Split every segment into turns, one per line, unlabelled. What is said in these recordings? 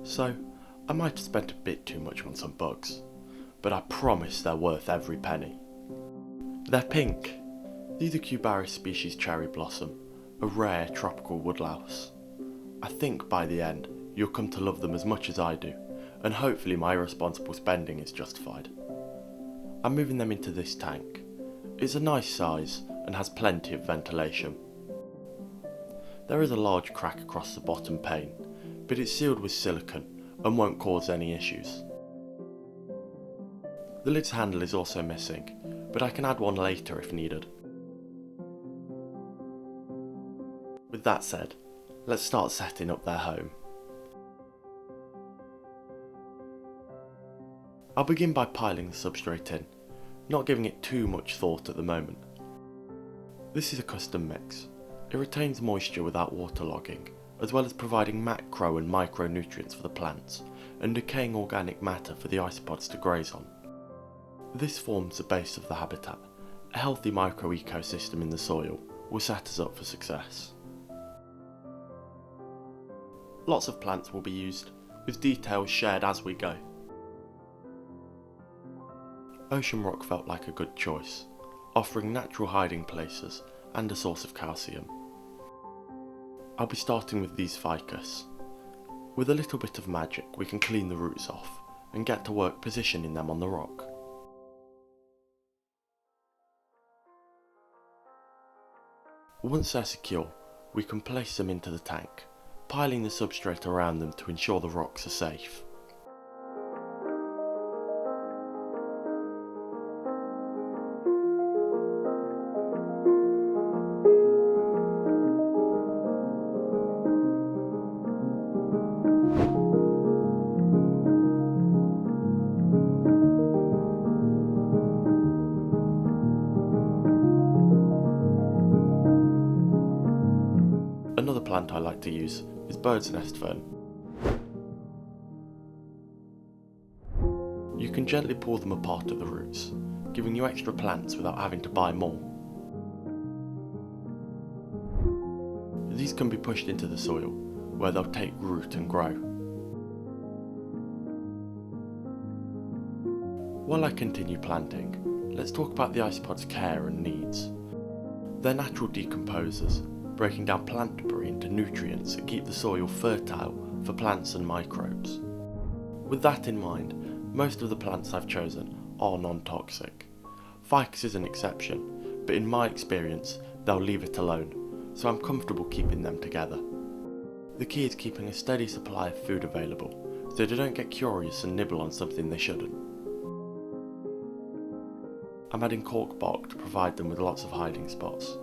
So, I might have spent a bit too much on some bugs, but I promise they're worth every penny. They're pink. These are Cubaris species cherry blossom, a rare tropical woodlouse. I think by the end, you'll come to love them as much as I do, and hopefully my irresponsible spending is justified. I'm moving them into this tank. It's a nice size and has plenty of ventilation. There is a large crack across the bottom pane, but it's sealed with silicone and won't cause any issues. The lid's handle is also missing, but I can add one later if needed. With that said, let's start setting up their home. I'll begin by piling the substrate in, not giving it too much thought at the moment. This is a custom mix. It retains moisture without waterlogging, as well as providing macro and micronutrients for the plants, and decaying organic matter for the isopods to graze on. This forms the base of the habitat. A healthy microecosystem in the soil will set us up for success. Lots of plants will be used, with details shared as we go. Ocean rock felt like a good choice, offering natural hiding places and a source of calcium. I'll be starting with these ficus. With a little bit of magic we can clean the roots off and get to work positioning them on the rock. Once they're secure, we can place them into the tank, piling the substrate around them to ensure the rocks are safe. Another plant I like to use is bird's nest fern. You can gently pull them apart at the roots, giving you extra plants without having to buy more. These can be pushed into the soil, where they'll take root and grow. While I continue planting, let's talk about the isopod's care and needs. They're natural decomposers, breaking down plant debris into nutrients that keep the soil fertile for plants and microbes. With that in mind, most of the plants I've chosen are non-toxic. Ficus is an exception, but in my experience they'll leave it alone, so I'm comfortable keeping them together. The key is keeping a steady supply of food available, so they don't get curious and nibble on something they shouldn't. I'm adding cork bark to provide them with lots of hiding spots.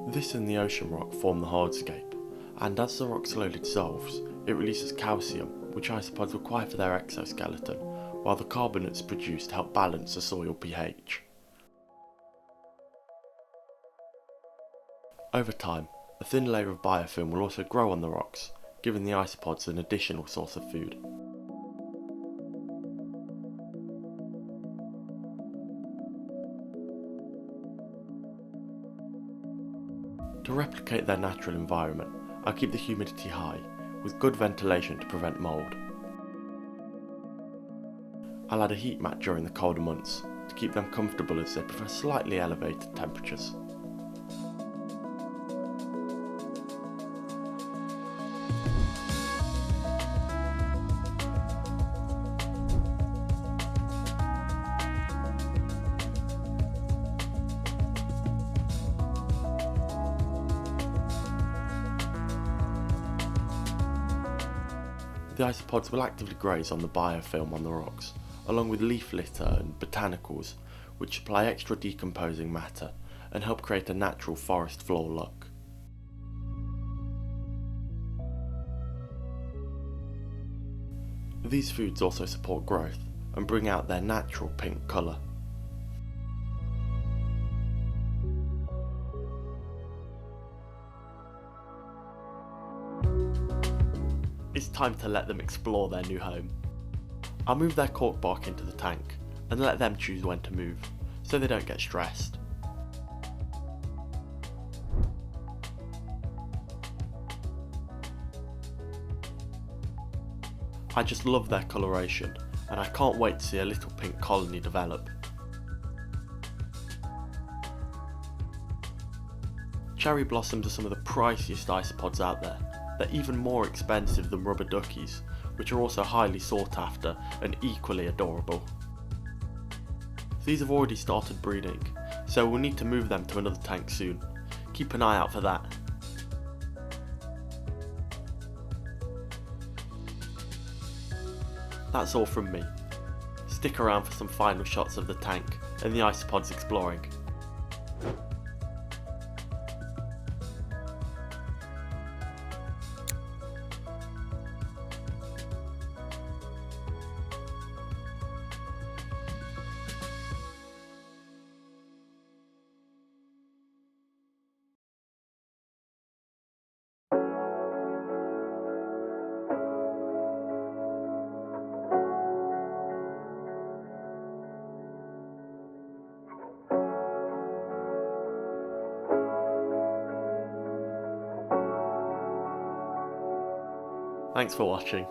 This and the ocean rock form the hardscape, and as the rock slowly dissolves, it releases calcium, which isopods require for their exoskeleton, while the carbonates produced help balance the soil pH. Over time, a thin layer of biofilm will also grow on the rocks, giving the isopods an additional source of food. To replicate their natural environment, I'll keep the humidity high, with good ventilation to prevent mould. I'll add a heat mat during the colder months, to keep them comfortable as they prefer slightly elevated temperatures. The isopods will actively graze on the biofilm on the rocks, along with leaf litter and botanicals, which supply extra decomposing matter and help create a natural forest floor look. These foods also support growth and bring out their natural pink colour. It's time to let them explore their new home. I'll move their cork bark into the tank and let them choose when to move, so they don't get stressed. I just love their coloration, and I can't wait to see a little pink colony develop. Cherry blossoms are some of the priciest isopods out there. They're even more expensive than rubber duckies, which are also highly sought after and equally adorable. These have already started breeding, so we'll need to move them to another tank soon. Keep an eye out for that. That's all from me. Stick around for some final shots of the tank and the isopods exploring. Thanks for watching.